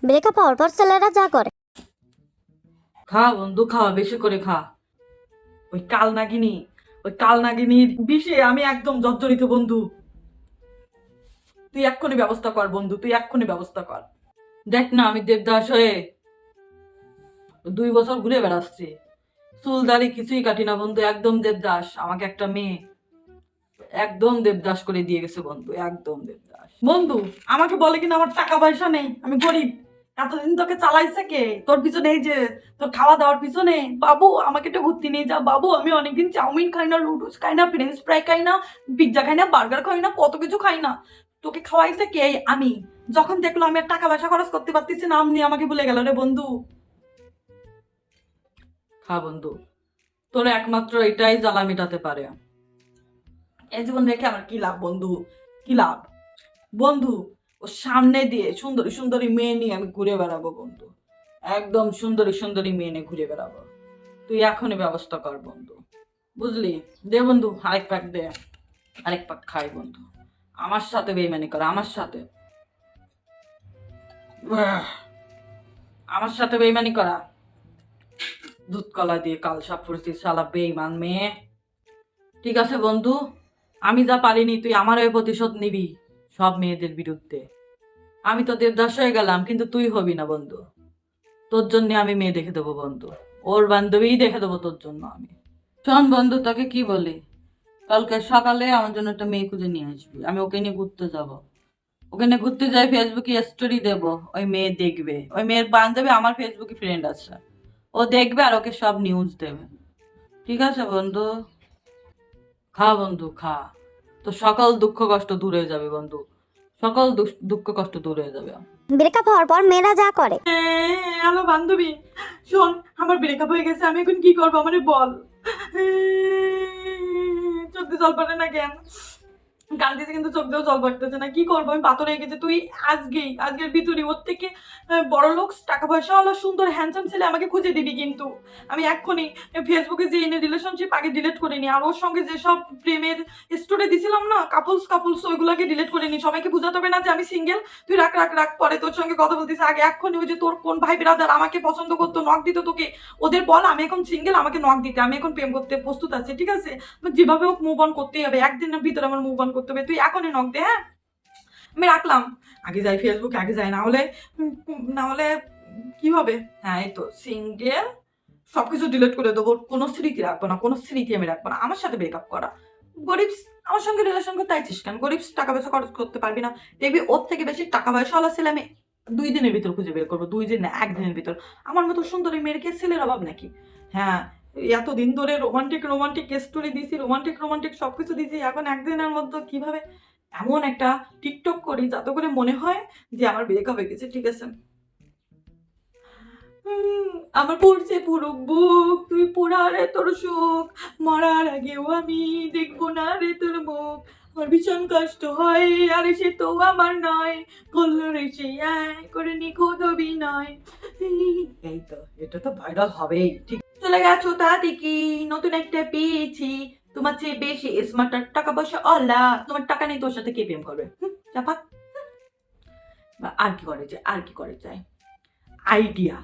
Breakup হওয়ার পর ছেলেরা যা করে। খা বন্ধু খা, বেশি করে খা। ওই কাল নাগিনীর বিষে আমি একদম জর্জরিত বন্ধু। তুই এক্ষুনি ব্যবস্থা কর বন্ধু, তুই এক্ষুনি ব্যবস্থা কর। দেখ না, আমি দেবদাস হয়ে 2 বছর ঘুরে বেড়াচ্ছি, চুল দাড়ি কিছুই কাটি না বন্ধু, একদম দেবদাস। আমাকে একটা মেয়ে একদম দেবদাস করে দিয়ে গেছে বন্ধু, একদম দেবদাস। বন্ধু আমাকে বলে কিনা আমার টাকা পয়সা নেই, আমি গরিব। এতদিন তোকে চালাইছে কে? তোর পিছনে এই যে তোর খাওয়া দাওয়ার পিছনে, বাবু আমাকে একটু ঘুরতে নিয়ে যা, বাবু আমি অনেকদিন চাউমিন খাই না, লুডুস খাই না, ফ্রেঞ্চ ফ্রাই খাই না, পিৎজা খাই না, বার্গার খাই না, কত কিছু খাই না। তোকে খাওয়াইছে কে? আমি। যখন দেখলো আমি আর টাকা পয়সা খরচ করতে পারতেছি না, আমনি আমাকে ভুলে গেল রে বন্ধু। খা বন্ধু, তোর একমাত্র এটাই জ্বালা মেটাতে পারে। এই জীবন রেখে আমার কি লাভ বন্ধু, কি লাভ বন্ধু? ও সামনে দিয়ে সুন্দরী সুন্দরী মেয়ে নিয়ে আমি ঘুরে বেড়াবো বন্ধু, একদম সুন্দরী সুন্দরী মেয়ে নিয়ে ঘুরে বেড়াবো। তুই এখনই ব্যবস্থা কর বন্ধু, বুঝলি? দে বন্ধু আরেক প্যাক দে, আরেক প্যাক খাই বন্ধু। আমার সাথে বেইমানি করে, আমার সাথে আমার সাথে বেইমানি করা। দুধ কলা দিয়ে কাল সাপ পড়েছি, শালা বেইমান মেয়ে। ঠিক আছে বন্ধু, আমি যা পারিনি তুই আমার ওই প্রতিশোধ নিবি সব মেয়েদের বিরুদ্ধে। আমি তো দেবদাস হয়ে গেলাম, কিন্তু তুই হবি না বন্ধু। তোর জন্য আমি মেয়ে দেখে দেবো বন্ধু, ওর বান্ধবীই দেখে দেবো তোর জন্য আমি। শোন বন্ধু, তোকে কি বলি, কালকে সকালে আমার জন্য একটা মেয়ে খুঁজে নিয়ে আসবি, আমি ওকে নিয়ে ঘুরতে যাব। ওকে নিয়ে ঘুরতে যাই, ফেসবুকে স্টোরি দেব, ওই মেয়ে দেখবে, ওই মেয়ের বান্ধবী আমার ফেসবুকে ফ্রেন্ড আছে, ও দেখবে আর ওকে সব নিউজ দেবে। ঠিক আছে বন্ধু? খা বন্ধু খা, তো সকল দুঃখ কষ্ট দূর হয়ে যাবে বন্ধু, সকল দুঃখ কষ্ট দূর হয়ে যাবে। ব্রেকআপ হওয়ার পর মেয়েরা যা করে। হ্যালো বান্ধবী, শোন আমার ব্রেকআপ হয়ে গেছে, আমি এখন কি করবো আমারে বল। চোখ দিয়ে জল পড়ে না কেন? কান্দিতে কিন্তু চোখ দিয়েও জল পড়তেছে না, কি করবো? আমি পাথর হয়ে গেছে। তুই আজকের ভিতরে ওর থেকে বড় লোক, টাকা পয়সা হলো, সুন্দর হ্যান্ডসাম ছেলে আমাকে খুঁজে দিবি কিন্তু। আমি এক্ষুনি ফেসবুকে যে এনে রিলেশনশিপ আগে ডিলিট করে নি, আর ওর সঙ্গে যেসব প্রেমের স্টোরি দিছিলাম না, কাপলস ওইগুলোকে ডিলিট করে নি। সবাইকে বুঝাতে হবে না যে আমি সিঙ্গেল। তুই রাখ পরে তোর সঙ্গে কথা বলতেছি, আগে এক্ষুনি ওই যে তোর কোন ভাই ব্রাদার আমাকে পছন্দ করতো, নক দিত তোকে, ওদের বল আমি এখন সিঙ্গেল, আমাকে নক দিতে, আমি এখন প্রেম করতে প্রস্তুত আছি। ঠিক আছে? যেভাবে হোক মুভ অন করতেই হবে, একদিনের ভিতরে আমার মুভ অন করতে হবে। তুই এখনই নক দে, হ্যাঁ? আমি রাখলাম। আগে যাই ফেসবুকে, আগে যাই, না হলে কি হবে? হ্যাঁ এই তো সিঙ্গেল, সবকিছু ডিলিট করে দেবো, কোনো স্মৃতি রাখবো না, কোনো স্মৃতি আমি রাখবো না। আমার সাথে ব্রেকআপ করা গরিব, আমার সঙ্গে রিলেশন করতে চাইছিস কেন? গরিব, টাকা পয়সা খরচ করতে পারবি না, দেখবি ওর থেকে বেশি টাকা পয়সা হলো ছেলে আমি 2 দিনের ভিতর খুঁজে বের করবো, 2 দিন না 1 দিনের ভিতর। আমার মতো সুন্দরী মেয়ের কি ছেলের অভাব নাকি? হ্যাঁ, এতদিন ধরে রোমান্টিক স্টোরি দিয়েছি, রোমান্টিক সবকিছু দিয়েছি, এখন 1 দিনের মধ্যে কিভাবে এমন একটা টিকটক করি যাতে করে মনে হয় যে আমার ব্রেকআপ হয়ে গেছে। ঠিক আছে? আমার পড়ছে পুরো বুক, তুই পোড়া রে তোর সুখ, মরার আগেও আমি দেখবো না রে তোর মুখ। আমার ভীষণ কষ্ট হয়, আরে সে তো আমার নয়, করলো রে সে করে নিখুঁত অভিনয়। এই তো, এটা তো ভাইরাল হবেই। ঠিক চলে গেছো তা দেখি, নতুন একটা পেয়েছি, তোমার চেয়ে বেশি স্মার্ট, টাকা পয়সা অলা, তোমার টাকা নেই, তোর সাথে কে প্রেম করবে? চাপা। আর কি করে যায় আইডিয়া।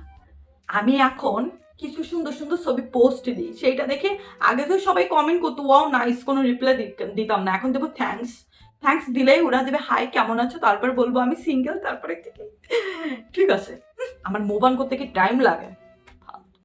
আমি এখন কিছু সুন্দর সুন্দর ছবি পোস্ট দিই, সেইটা দেখে আগে তো সবাই কমেন্ট করতো ওয়াও নাইস, কোনো রিপ্লাই দিতাম না, এখন দেবো থ্যাঙ্কস দিলেই ওরা দেবে হাই কেমন আছো, তারপর বলবো আমি সিঙ্গেল, তারপরে থেকে ঠিক আছে। আমার মুভ অন করতে কি টাইম লাগে?